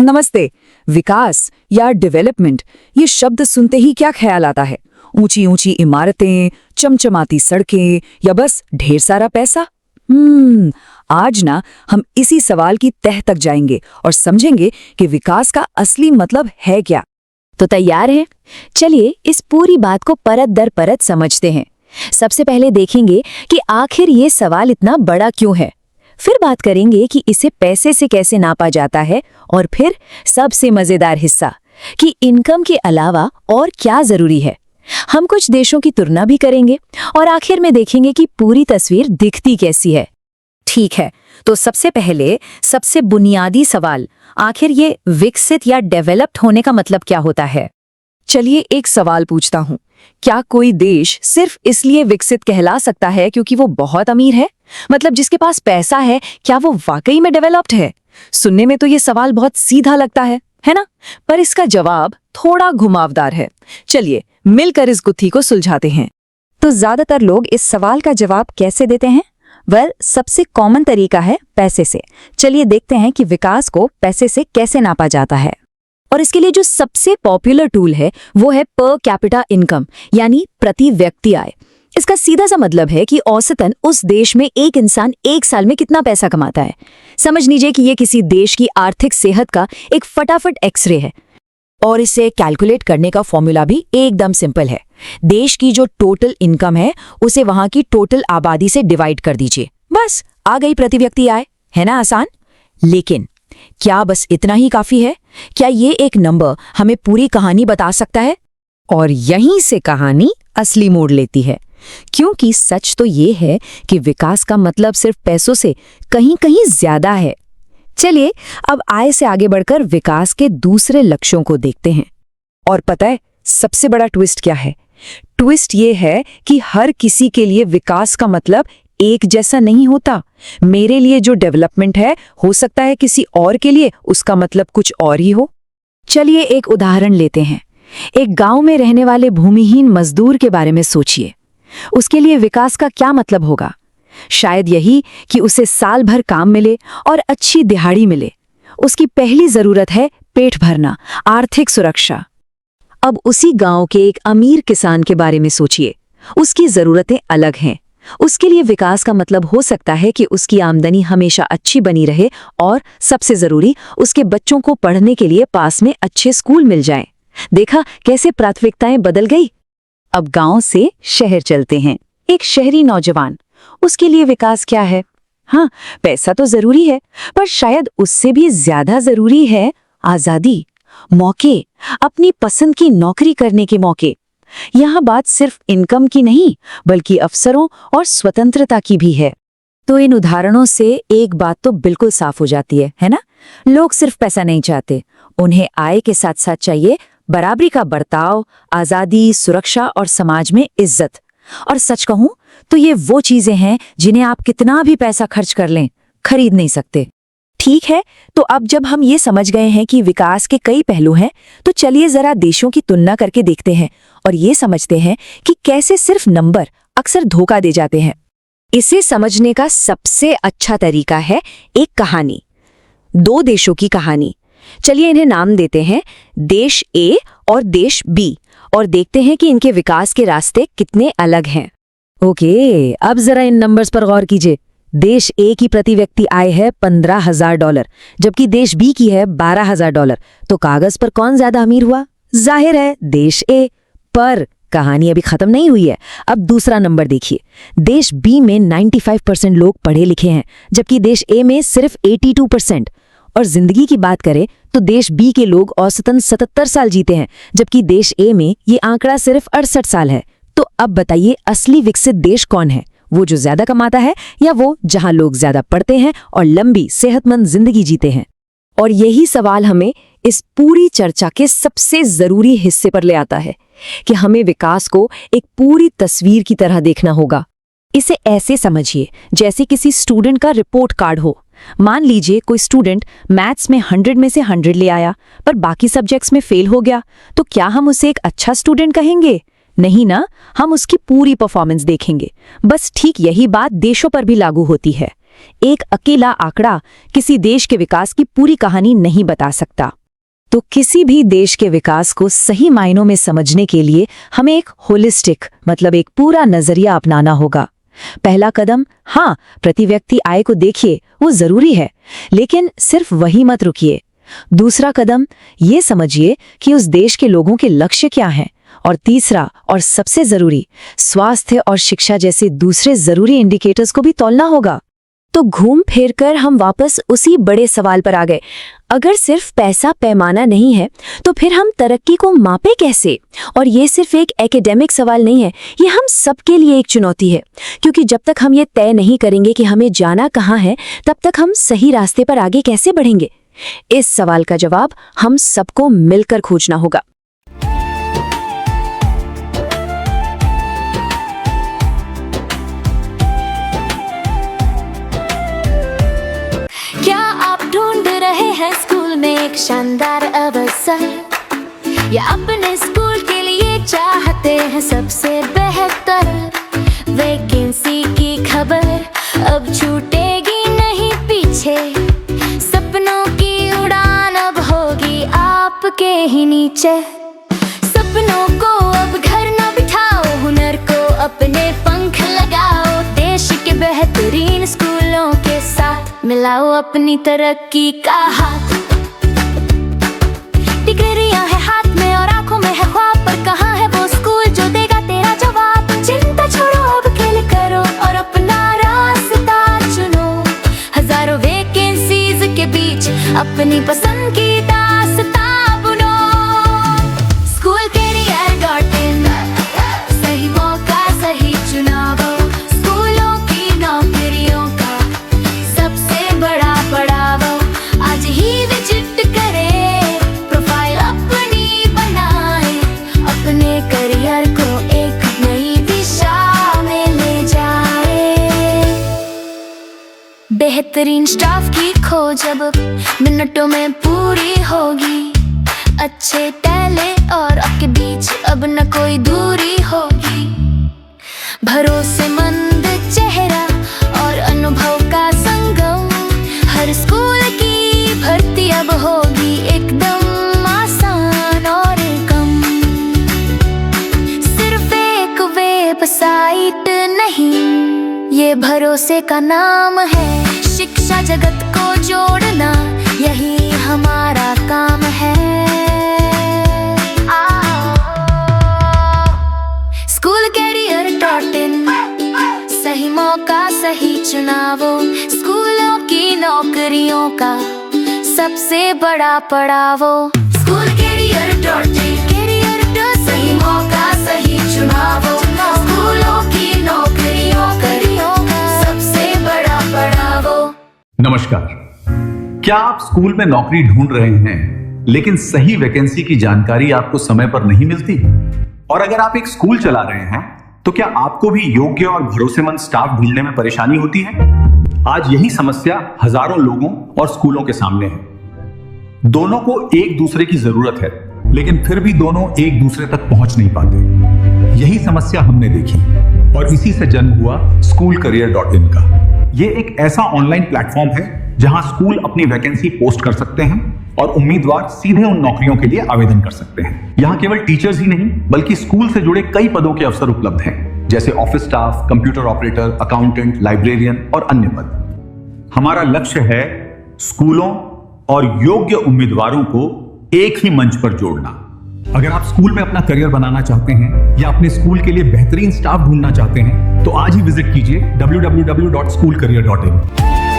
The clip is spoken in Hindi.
नमस्ते। विकास या डेवलपमेंट ये शब्द सुनते ही क्या ख्याल आता है? ऊंची ऊंची इमारतें, चमचमाती सड़कें या बस ढेर सारा पैसा? आज ना हम इसी सवाल की तह तक जाएंगे और समझेंगे कि विकास का असली मतलब है क्या। तो तैयार हैं? चलिए इस पूरी बात को परत दर परत समझते हैं। सबसे पहले देखेंगे कि आखिर ये सवाल इतना बड़ा क्यों है। फिर बात करेंगे कि इसे पैसे से कैसे नापा जाता है और फिर सबसे मजेदार हिस्सा कि इनकम के अलावा और क्या जरूरी है। हम कुछ देशों की तुलना भी करेंगे और आखिर में देखेंगे कि पूरी तस्वीर दिखती कैसी है। ठीक है, तो सबसे पहले सबसे बुनियादी सवाल, आखिर ये विकसित या डेवलप्ड होने का मतलब क्या होता है? चलिए एक सवाल पूछता हूँ, क्या कोई देश सिर्फ इसलिए विकसित कहला सकता है क्योंकि वो बहुत अमीर है? मतलब जिसके पास पैसा है, क्या वो वाकई में डेवलप्ड है? सुनने में तो ये सवाल बहुत सीधा लगता है ना? पर इसका जवाब थोड़ा घुमावदार है। चलिए मिलकर इस गुत्थी को सुलझाते हैं। तो ज्यादातर लोग इस सवाल का जवाब कैसे देते हैं? सबसे कॉमन तरीका है पैसे से। चलिए देखते हैं कि विकास को पैसे से कैसे नापा जाता है। और इसके लिए जो सबसे पॉपुलर टूल है वो है पर कैपिटा इनकम, यानी प्रति व्यक्ति आय। इसका सीधा सा मतलब है कि औसतन उस देश में एक इंसान एक साल में कितना पैसा कमाता है। समझ लीजिए कि ये किसी देश की आर्थिक सेहत का एक फटाफट एक्सरे है। और इसे कैलकुलेट करने का फॉर्मूला भी एकदम सिंपल है। देश की जो टोटल इनकम है उसे वहां की टोटल आबादी से डिवाइड कर दीजिए, बस आ गई प्रति व्यक्ति आय। है ना आसान? लेकिन क्या बस इतना ही काफी है? क्या ये एक नंबर हमें पूरी कहानी बता सकता है? और यहीं से कहानी असली मोड़ लेती है, क्योंकि सच तो ये है कि विकास का मतलब सिर्फ पैसों से कहीं कहीं ज्यादा है। चलिए अब आय से आगे बढ़कर विकास के दूसरे लक्ष्यों को देखते हैं। और पता है सबसे बड़ा ट्विस्ट क्या है? ट्विस्ट ये है कि हर किसी के लिए विकास का मतलब एक जैसा नहीं होता। मेरे लिए जो डेवलपमेंट है हो सकता है किसी और के लिए उसका मतलब कुछ और ही हो। चलिए एक उदाहरण लेते हैं। एक गांव में रहने वाले भूमिहीन मजदूर के बारे में सोचिए। उसके लिए विकास का क्या मतलब होगा? शायद यही कि उसे साल भर काम मिले और अच्छी दिहाड़ी मिले। उसकी पहली जरूरत है पेट भरना, आर्थिक सुरक्षा। अब उसी गांव के एक अमीर किसान के बारे में सोचिए। उसकी जरूरतें अलग हैं। उसके लिए विकास का मतलब हो सकता है कि उसकी आमदनी हमेशा अच्छी बनी रहे और सबसे जरूरी, उसके बच्चों को पढ़ने के लिए पास में अच्छे स्कूल मिल जाएं। देखा कैसे प्राथमिकताएं बदल गई? अब गांव से शहर चलते हैं। एक शहरी नौजवान, उसके लिए विकास क्या है? हाँ, पैसा तो जरूरी है, पर शायद उससे भी ज्यादा जरूरी है आजादी, मौके, अपनी पसंद की नौकरी करने के मौके। यहाँ बात सिर्फ इनकम की नहीं, बल्कि अवसरों और स्वतंत्रता की भी है। तो इन उदाहरणों से एक बात तो बिल्कुल साफ हो जाती है ना? लोग सिर्फ पैसा नहीं चाहते, उन्हें आय के साथ साथ चाहिए बराबरी का बर्ताव, आजादी, सुरक्षा और समाज में इज्जत। और सच कहूं तो ये वो चीजें हैं जिन्हें आप कितना भी पैसा खर्च कर लें, खरीद नहीं सकते। ठीक है, तो अब जब हम ये समझ गए हैं कि विकास के कई पहलू हैं, तो चलिए जरा देशों की तुलना करके देखते हैं और ये समझते हैं कि कैसे सिर्फ नंबर अक्सर धोखा दे जाते हैं। इसे समझने का सबसे अच्छा तरीका है एक कहानी, दो देशों की कहानी। चलिए इन्हें नाम देते हैं देश ए और देश बी, और देखते हैं कि इनके विकास के रास्ते कितने अलग हैं। ओके, अब जरा इन नंबर्स पर गौर कीजिए। देश ए की प्रति व्यक्ति आय है $15,000, जबकि देश बी की है $12,000। तो कागज पर कौन ज्यादा अमीर हुआ? जाहिर है देश ए। पर कहानी अभी खत्म नहीं हुई है। अब दूसरा नंबर देखिए। देश बी में 95% लोग पढ़े लिखे हैं, जबकि देश ए में सिर्फ 82%। और जिंदगी की बात करें तो देश बी के लोग औसतन 77 साल जीते हैं, जबकि देश ए में ये आंकड़ा सिर्फ 68 साल है। तो अब बताइए असली विकसित देश कौन है? वो जो ज्यादा कमाता है या वो जहां लोग ज्यादा पढ़ते हैं और लंबी सेहतमंद जिंदगी जीते हैं? और यही सवाल हमें इस पूरी चर्चा के सबसे जरूरी हिस्से पर ले आता है कि हमें विकास को एक पूरी तस्वीर की तरह देखना होगा। इसे ऐसे समझिए जैसे किसी स्टूडेंट का रिपोर्ट कार्ड हो। मान लीजिए कोई स्टूडेंट मैथ्स में 100 में से 100 ले आया, पर बाकी सब्जेक्ट्स में फेल हो गया, तो क्या हम उसे एक अच्छा स्टूडेंट कहेंगे? नहीं ना, हम उसकी पूरी परफॉर्मेंस देखेंगे। बस ठीक यही बात देशों पर भी लागू होती है। एक अकेला आंकड़ा किसी देश के विकास की पूरी कहानी नहीं बता सकता। तो किसी भी देश के विकास को सही मायनों में समझने के लिए हमें एक होलिस्टिक मतलब एक पूरा नजरिया अपनाना होगा। पहला कदम, हाँ, प्रति व्यक्ति आय को देखिए, वो जरूरी है, लेकिन सिर्फ वही मत रुकिए। दूसरा कदम, ये समझिए कि उस देश के लोगों के लक्ष्य क्या हैं। और तीसरा और सबसे जरूरी, स्वास्थ्य और शिक्षा जैसे दूसरे जरूरी इंडिकेटर्स को भी तौलना होगा। तो घूम फिर कर हम वापस उसी बड़े सवाल पर आ गए, अगर सिर्फ पैसा पैमाना नहीं है तो फिर हम तरक्की को मापे कैसे? और ये सिर्फ एक एकेडमिक सवाल नहीं है, ये हम सबके लिए एक चुनौती है, क्योंकि जब तक हम ये तय नहीं करेंगे कि हमें जाना कहाँ है, तब तक हम सही रास्ते पर आगे कैसे बढ़ेंगे? इस सवाल का जवाब हम सबको मिलकर खोजना होगा। क्या आप ढूंढ रहे हैं स्कूल में एक शानदार अवसर, या अपने स्कूल के लिए चाहते हैं सबसे बेहतर वैकेंसी की खबर? अब छूटेगी नहीं पीछे, सपनों की उड़ान अब होगी आपके ही नीचे। सपनों को अब घर न बिठाओ, हुनर को अपने पंख लगाओ, देश के बेहतरीन स्कूलों के साथ मिलाओ अपनी तरक्की का हाथ। डिग्रियां है हाथ में और आंखों में है ख्वाब, पर कहाँ है वो स्कूल जो देगा तेरा जवाब? चिंता छोड़ो, अब खेल करो और अपना रास्ता चुनो। हजारों वैकेंसीज के बीच अपनी पसंद की दास्तां बुनो। स्कूल कैरियर.in, सही मौका सही चुनाव, स्कूलों की नौकरियों का सबसे बड़ा पड़ाव। आज ही विजिट करें, प्रोफाइल अपनी बनाएं, अपने करियर को एक नई दिशा में ले जाएं। बेहतरीन स्टाफ की खोज अब मिनटों में पूरी होगी, अच्छे टैलेंट और आपके बीच अब न कोई दूरी होगी। भरोसेमंद चेहरा और अनुभव का संगम, हर स्कूल की भर्ती अब होगी एकदम आसान और कम। सिर्फ एक वेबसाइट नहीं, ये भरोसे का नाम है। शिक्षा जगत को जोड़ना यही हमारा काम है। स्कूल कैरियर.in, सही मौका सही चुनावों, स्कूलों की नौकरियों का सबसे बड़ा पड़ावो। स्कूल कैरियर.in, सही मौका सही चुनावों, स्कूलों की नौकरियों का सबसे बड़ा पड़ावो। नमस्कार। क्या आप स्कूल में नौकरी ढूंढ रहे हैं, लेकिन सही वैकेंसी की जानकारी आपको समय पर नहीं मिलती? और अगर आप एक स्कूल चला रहे हैं, तो क्या आपको भी योग्य और भरोसेमंद स्टाफ ढूंढने में परेशानी होती है? आज यही समस्या हजारों लोगों और स्कूलों के सामने है। दोनों को एक दूसरे की जरूरत है, लेकिन फिर भी दोनों एक दूसरे तक पहुंच नहीं पाते। यही समस्या हमने देखी और इसी से जन्म हुआ स्कूल कैरियर.in का। यह एक ऐसा ऑनलाइन प्लेटफॉर्म है जहां स्कूल अपनी वैकेंसी पोस्ट कर सकते हैं और उम्मीदवार सीधे उन नौकरियों के लिए आवेदन कर सकते हैं। यहाँ केवल टीचर्स ही नहीं, बल्कि स्कूल से जुड़े कई पदों के अवसर उपलब्ध हैं, जैसे office staff, computer operator, accountant, librarian और अन्य पद। हमारा लक्ष्य है स्कूलों और योग्य उम्मीदवारों को एक ही मंच पर जोड़ना। अगर आप स्कूल में अपना करियर बनाना चाहते हैं या अपने स्कूल के लिए बेहतरीन स्टाफ ढूंढना चाहते हैं, तो आज ही विजिट कीजिए www.schoolcareer.in।